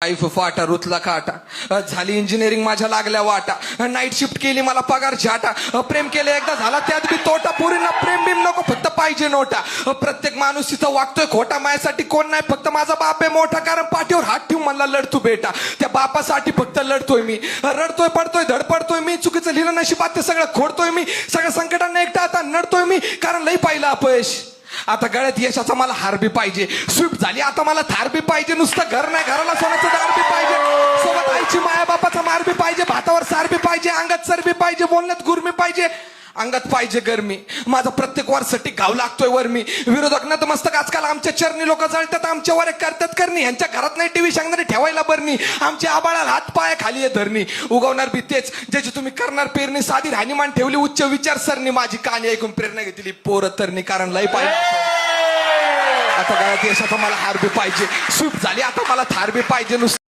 life फाटा रुतला काटा, झाली engineering माझ्या लागल्या वाटा, नाईट शिफ्ट केली मला पगार झाटा, प्रेम केलं एकदा झाला त्यात बी तोटा, पोरींना प्रेम बिम नको फक्त पाहिजे नोटा, प्रत्येक माणूस तिथं वागतोय खोटा, माझ्यासाठी कोण नाही फक्त माझा बाप आहे मोठा, कारण पाठीवर हात ठेवून म्हणला लढतो बेटा, त्या बापासाठी फक्त लढतोय मी, रडतोय पडतोय धडपडतोय मी, चुकीचं लिहिलं नशिबात ते सगळं खोडतोय मी, सगळ्या संकटांना एकटा आता नडतोय मी, कारण लई पाहिलं अपयश, आता गळ्यात यशाचा मला हार बी पाहिजे, स्विफ्ट झाली आता मला थार बी पाहिजे, नुसतं घर नाही घराला सोन्याचं दार बी पाहिजे, सोबत आईची माया बापाचा मार बी पाहिजे, भातावर सार बी पाहिजे, अंगात सर बी पाहिजे, बोलण्यात गुरमी पाहिजे, अंगात पाहिजे गरमी, माझा प्रत्येक वारसाठी गाव लागतोय वर मी, विरोधक न मस्तक आजकाल आमच्या चरणी लोक जळतात, आमच्या वर करतात करणी, ह्यांच्या घरात नाही टीव्ही सांगणारे ठेवायला बरणी, आमच्या आबाळाला हात पाया खाली आहे धरणी, उगवणार बी तेच ज्याची तुम्ही करणार पेरणी, साधी राहणीमान ठेवली उच्च विचार सरणी, माझी कहाणी ऐकून प्रेरणा घेतली पोरं तरणी, कारण लय पाहिजे आता गळ्यात यशाचा मला हार बी पाहिजे, स्विफ्ट झाली आता मला थार बी पाहिजे, नुसतं